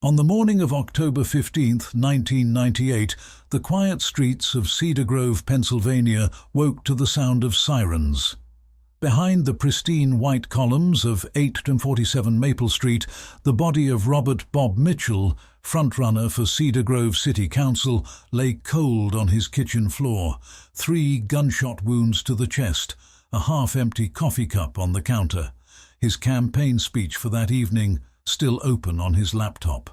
On the morning of October 15, 1998, the quiet streets of Cedar Grove, Pennsylvania woke to the sound of sirens. Behind the pristine white columns of 847 Maple Street, the body of Robert "Bob" Mitchell, frontrunner for Cedar Grove City Council, lay cold on his kitchen floor, 3 gunshot wounds to the chest, a half-empty coffee cup on the counter, his campaign speech for that evening still open on his laptop.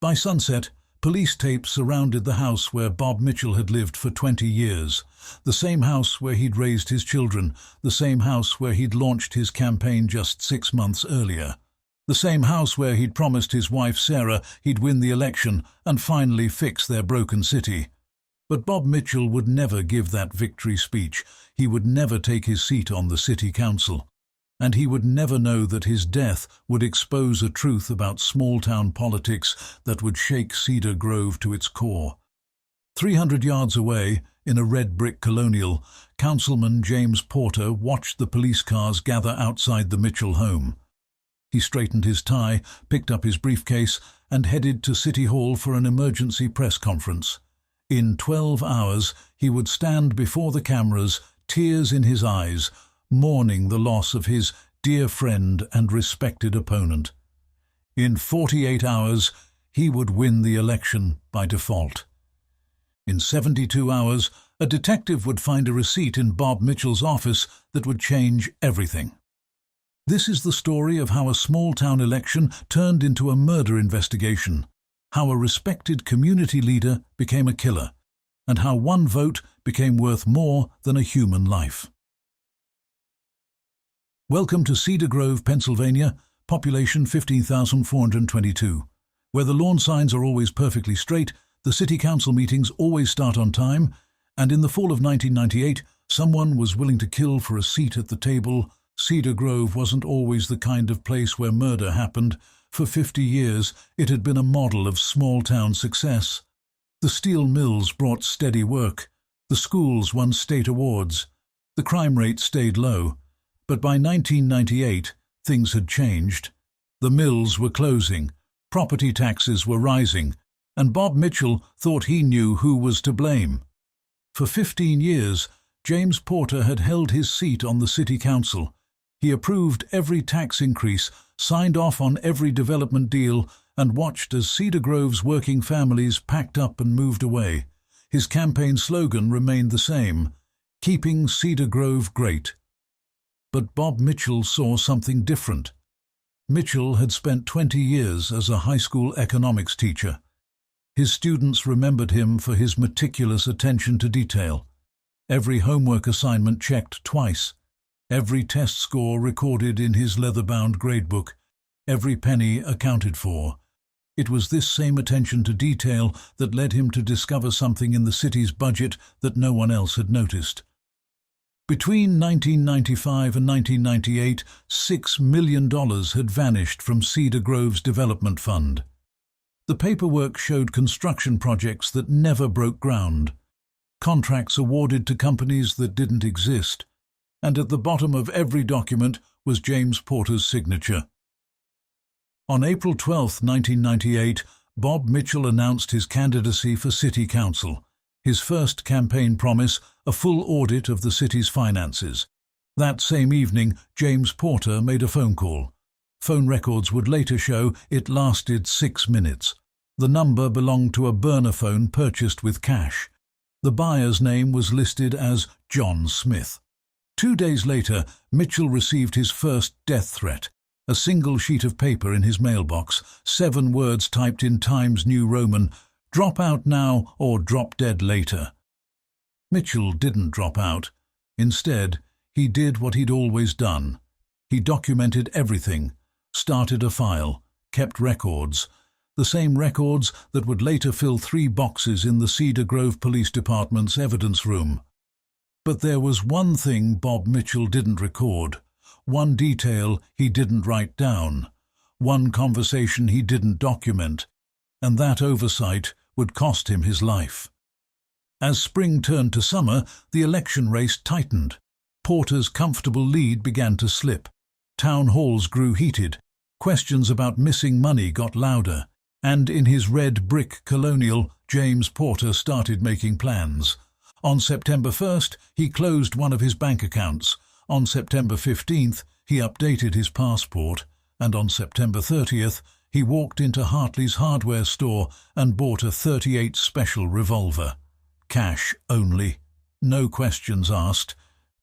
By sunset, police tapes surrounded the house where Bob Mitchell had lived for 20 years, the same house where he'd raised his children, the same house where he'd launched his campaign just 6 months earlier, the same house where he'd promised his wife Sarah he'd win the election and finally fix their broken city. But Bob Mitchell would never give that victory speech. He would never take his seat on the city council. And he would never know that his death would expose a truth about small-town politics that would shake Cedar Grove to its core. 300 yards away, in a red brick colonial, Councilman James Porter watched the police cars gather outside the Mitchell home. He straightened his tie, picked up his briefcase, and headed to City Hall for an emergency press conference. In 12 hours, he would stand before the cameras, tears in his eyes, mourning the loss of his dear friend and respected opponent. In 48 hours, he would win the election by default. In 72 hours, a detective would find a receipt in Bob Mitchell's office that would change everything. This is the story of how a small-town election turned into a murder investigation, how a respected community leader became a killer, and how one vote became worth more than a human life. Welcome to Cedar Grove, Pennsylvania, population 15,422, where the lawn signs are always perfectly straight, the city council meetings always start on time, and in the fall of 1998, someone was willing to kill for a seat at the table. Cedar Grove wasn't always the kind of place where murder happened. For 50 years, it had been a model of small-town success. The steel mills brought steady work. The schools won state awards. The crime rate stayed low. But by 1998, things had changed. The mills were closing, property taxes were rising, and Bob Mitchell thought he knew who was to blame. For 15 years, James Porter had held his seat on the city council. He approved every tax increase, signed off on every development deal, and watched as Cedar Grove's working families packed up and moved away. His campaign slogan remained the same: keeping Cedar Grove great. But Bob Mitchell saw something different. Mitchell had spent 20 years as a high school economics teacher. His students remembered him for his meticulous attention to detail. Every homework assignment checked twice. Every test score recorded in his leather-bound gradebook. Every penny accounted for. It was this same attention to detail that led him to discover something in the city's budget that no one else had noticed. Between 1995 and 1998, $6 million had vanished from Cedar Grove's development fund. The paperwork showed construction projects that never broke ground, contracts awarded to companies that didn't exist, and at the bottom of every document was James Porter's signature. On April 12, 1998, Bob Mitchell announced his candidacy for City Council. His first campaign promise, a full audit of the city's finances. That same evening, James Porter made a phone call. Phone records would later show it lasted 6 minutes. The number belonged to a burner phone purchased with cash. The buyer's name was listed as John Smith. 2 days later, Mitchell received his first death threat. A single sheet of paper in his mailbox, 7 words typed in Times New Roman: "Drop out now or drop dead later." Mitchell didn't drop out. Instead, he did what he'd always done. He documented everything, started a file, kept records, the same records that would later fill 3 boxes in the Cedar Grove Police Department's evidence room. But there was one thing Bob Mitchell didn't record, one detail he didn't write down, one conversation he didn't document, and that oversight would cost him his life. As spring turned to summer, the election race tightened. Porter's comfortable lead began to slip. Town halls grew heated. Questions about missing money got louder. And in his red brick colonial, James Porter started making plans. On September 1st, he closed one of his bank accounts. On September 15th, he updated his passport. And on September 30th, he walked into Hartley's hardware store and bought a .38 special revolver. Cash only. No questions asked.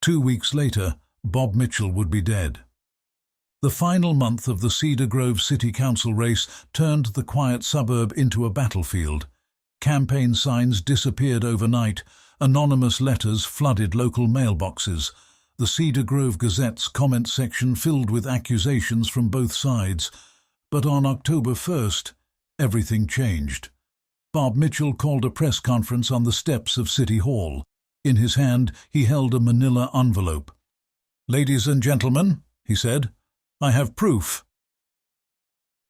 2 weeks later, Bob Mitchell would be dead. The final month of the Cedar Grove City Council race turned the quiet suburb into a battlefield. Campaign signs disappeared overnight. Anonymous letters flooded local mailboxes. The Cedar Grove Gazette's comment section filled with accusations from both sides. But on October 1st, everything changed. Bob Mitchell called a press conference on the steps of City Hall. In his hand, he held a manila envelope. "Ladies and gentlemen," he said, "I have proof."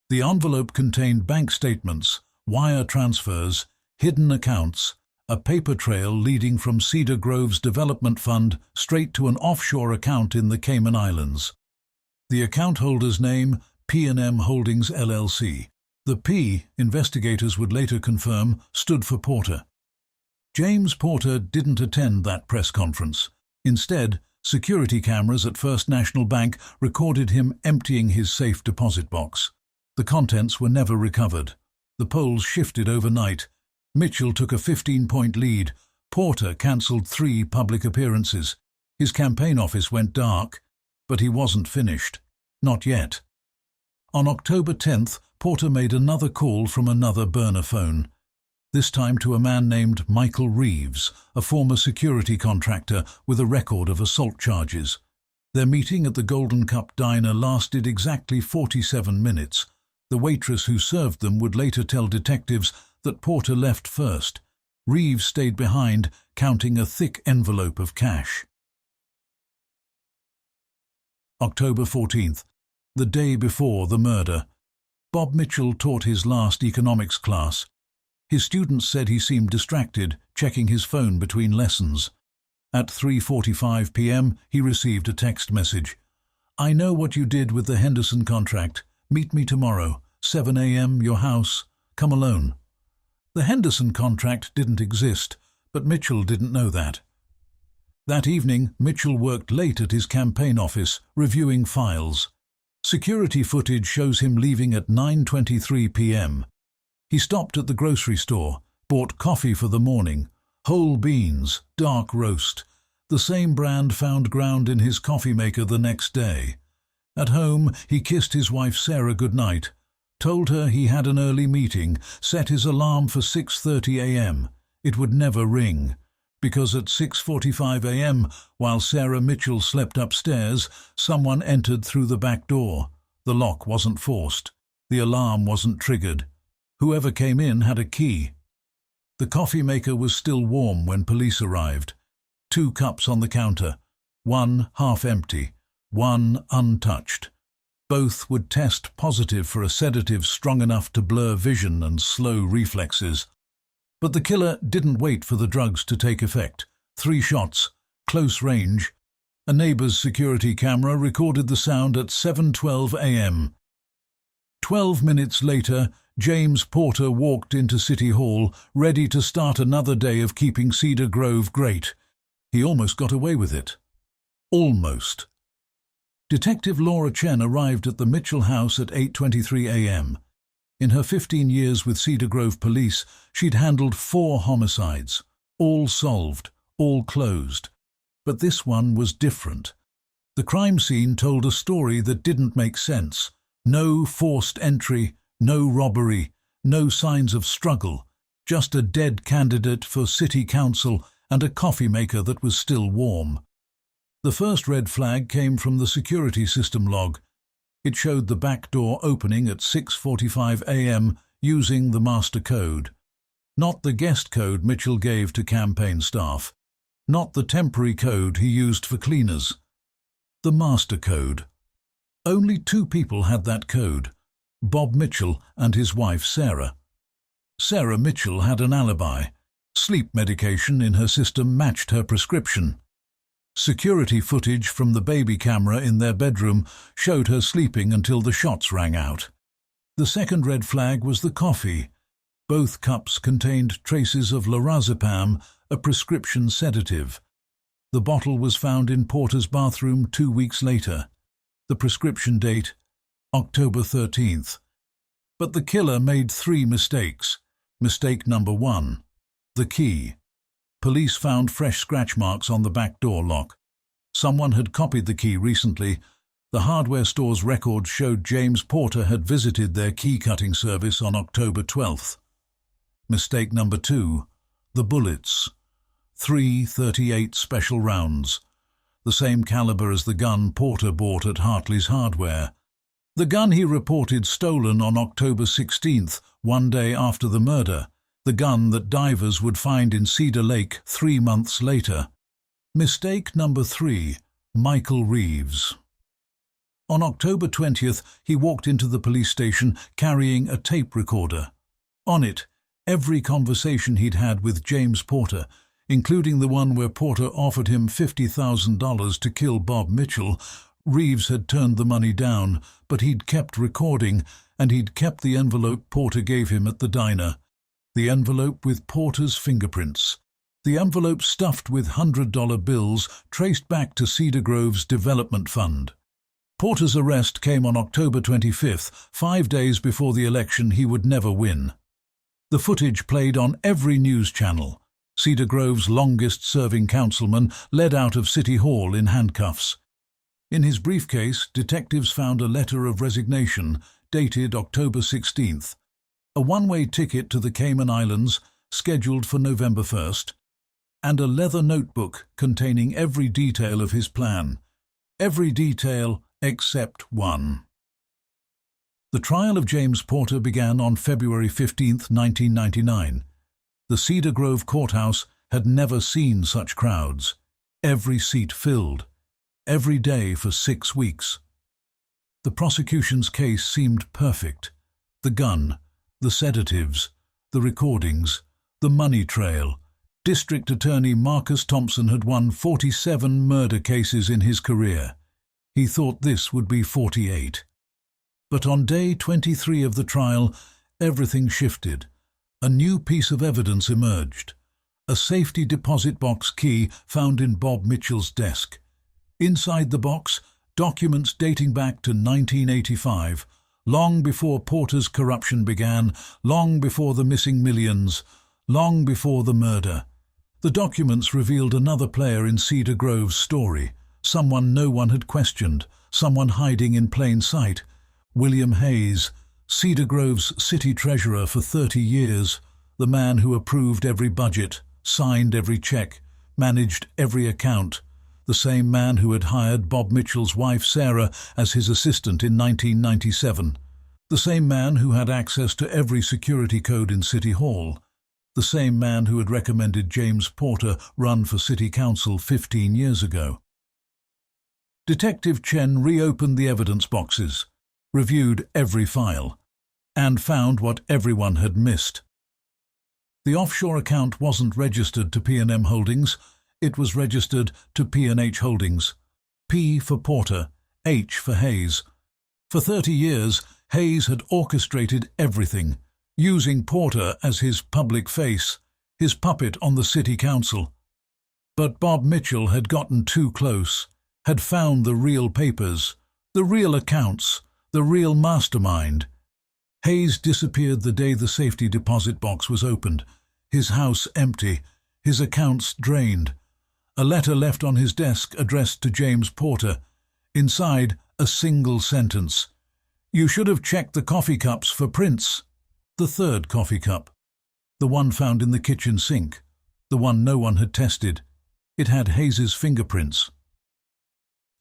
The envelope contained bank statements, wire transfers, hidden accounts, a paper trail leading from Cedar Grove's development fund straight to an offshore account in the Cayman Islands. The account holder's name, P&M Holdings LLC. The P, investigators would later confirm, stood for Porter. James Porter didn't attend that press conference. Instead, security cameras at First National Bank recorded him emptying his safe deposit box. The contents were never recovered. The polls shifted overnight. Mitchell took a 15-point lead. Porter cancelled 3 public appearances. His campaign office went dark, but he wasn't finished. Not yet. On October 10th, Porter made another call from another burner phone. This time to a man named Michael Reeves, a former security contractor with a record of assault charges. Their meeting at the Golden Cup Diner lasted exactly 47 minutes. The waitress who served them would later tell detectives that Porter left first. Reeves stayed behind, counting a thick envelope of cash. October 14th, the day before the murder. Bob Mitchell taught his last economics class. His students said he seemed distracted, checking his phone between lessons. At 3:45 p.m., he received a text message. "I know what you did with the Henderson contract. Meet me tomorrow, 7 a.m., your house. Come alone." The Henderson contract didn't exist, but Mitchell didn't know that. That evening, Mitchell worked late at his campaign office, reviewing files. Security footage shows him leaving at 9:23 p.m. He stopped at the grocery store, bought coffee for the morning, whole beans, dark roast, the same brand found ground in his coffee maker the next day. At home, he kissed his wife Sarah goodnight, told her he had an early meeting, set his alarm for 6:30 a.m. It would never ring, because at 6:45 a.m., while Sarah Mitchell slept upstairs, someone entered through the back door. The lock wasn't forced. The alarm wasn't triggered. Whoever came in had a key. The coffee maker was still warm when police arrived. 2 cups on the counter, 1 half empty, 1 untouched. Both would test positive for a sedative strong enough to blur vision and slow reflexes. But the killer didn't wait for the drugs to take effect. 3 shots, close range. A neighbor's security camera recorded the sound at 7:12 a.m. 12 minutes later, James Porter walked into City Hall, ready to start another day of keeping Cedar Grove great. He almost got away with it. Almost. Detective Laura Chen arrived at the Mitchell house at 8:23 a.m. In her 15 years with Cedar Grove Police, she'd handled 4 homicides, all solved, all closed. But this one was different. The crime scene told a story that didn't make sense. No forced entry, no robbery, no signs of struggle, just a dead candidate for city council and a coffee maker that was still warm. The first red flag came from the security system log. It showed the back door opening at 6:45 a.m. using the master code. Not the guest code Mitchell gave to campaign staff. Not the temporary code he used for cleaners. The master code. Only 2 people had that code, Bob Mitchell and his wife Sarah. Sarah Mitchell had an alibi. Sleep medication in her system matched her prescription. Security footage from the baby camera in their bedroom showed her sleeping until the shots rang out. The second red flag was the coffee. Both cups contained traces of lorazepam, a prescription sedative. The bottle was found in Porter's bathroom 2 weeks later. The prescription date, October 13th. But the killer made 3 mistakes. Mistake number 1. The key. Police found fresh scratch marks on the back door lock. Someone had copied the key recently. The hardware store's records showed James Porter had visited their key-cutting service on October 12th. Mistake number 2. The bullets. 3 .38 special rounds. The same caliber as the gun Porter bought at Hartley's Hardware. The gun he reported stolen on October 16th, 1 day after the murder. The gun that divers would find in Cedar Lake 3 months later. Mistake number 3. Michael Reeves. On October 20th, he walked into the police station carrying a tape recorder. On it, every conversation he'd had with James Porter, including the one where Porter offered him $50,000 to kill Bob Mitchell. Reeves had turned the money down, but he'd kept recording, and he'd kept the envelope Porter gave him at the diner. The envelope with Porter's fingerprints. The envelope stuffed with $100 bills traced back to Cedar Grove's development fund. Porter's arrest came on October 25th, 5 days before the election he would never win. The footage played on every news channel. Cedar Grove's longest-serving councilman led out of City Hall in handcuffs. In his briefcase, detectives found a letter of resignation dated October 16th, a one-way ticket to the Cayman Islands scheduled for November 1st, and a leather notebook containing every detail of his plan. Every detail except one. The trial of James Porter began on February 15, 1999. The Cedar Grove courthouse had never seen such crowds. Every seat filled. Every day for 6 weeks. The prosecution's case seemed perfect. The gun, the sedatives, the recordings, the money trail. District Attorney Marcus Thompson had won 47 murder cases in his career. He thought this would be 48. But on day 23 of the trial, everything shifted. A new piece of evidence emerged. A safety deposit box key found in Bob Mitchell's desk. Inside the box, documents dating back to 1985, long before Porter's corruption began, long before the missing millions, long before the murder. The documents revealed another player in Cedar Grove's story. Someone no one had questioned, someone hiding in plain sight. William Hayes, Cedar Grove's city treasurer for 30 years, the man who approved every budget, signed every check, managed every account, the same man who had hired Bob Mitchell's wife Sarah as his assistant in 1997, the same man who had access to every security code in City Hall, the same man who had recommended James Porter run for City Council 15 years ago. Detective Chen reopened the evidence boxes, reviewed every file, and found what everyone had missed. The offshore account wasn't registered to P&M Holdings, it was registered to P&H Holdings. P for Porter, H for Hayes. For 30 years, Hayes had orchestrated everything, using Porter as his public face, his puppet on the city council. But Bob Mitchell had gotten too close, had found the real papers, the real accounts, the real mastermind. Hayes disappeared the day the safety deposit box was opened, his house empty, his accounts drained. A letter left on his desk addressed to James Porter. Inside, a single sentence. "You should have checked the coffee cups for prints." The third coffee cup. The one found in the kitchen sink. The one no one had tested. It had Hayes's fingerprints.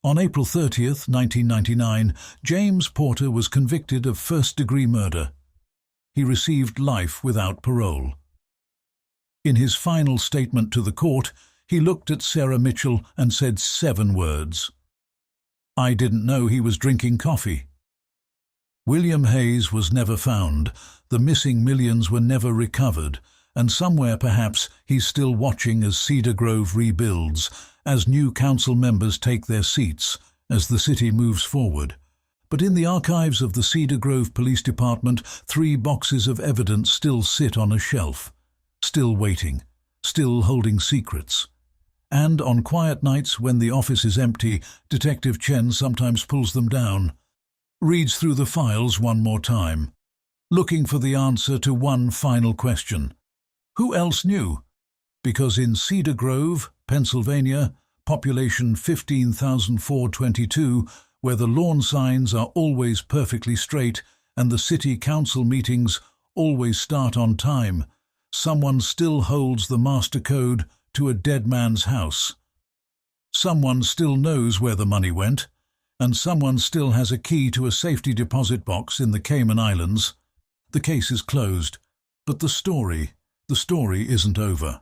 On April 30th, 1999, James Porter was convicted of first-degree murder. He received life without parole. In his final statement to the court, he looked at Sarah Mitchell and said 7 words. "I didn't know he was drinking coffee." William Hayes was never found, the missing millions were never recovered, and somewhere perhaps he's still watching as Cedar Grove rebuilds, as new council members take their seats, as the city moves forward. But in the archives of the Cedar Grove Police Department, 3 boxes of evidence still sit on a shelf, still waiting, still holding secrets. And on quiet nights when the office is empty, Detective Chen sometimes pulls them down, reads through the files one more time, looking for the answer to one final question. Who else knew? Because in Cedar Grove, Pennsylvania, population 15,422, where the lawn signs are always perfectly straight and the city council meetings always start on time, someone still holds the master code to a dead man's house. Someone still knows where the money went, and someone still has a key to a safety deposit box in the Cayman Islands. The case is closed, but the story isn't over.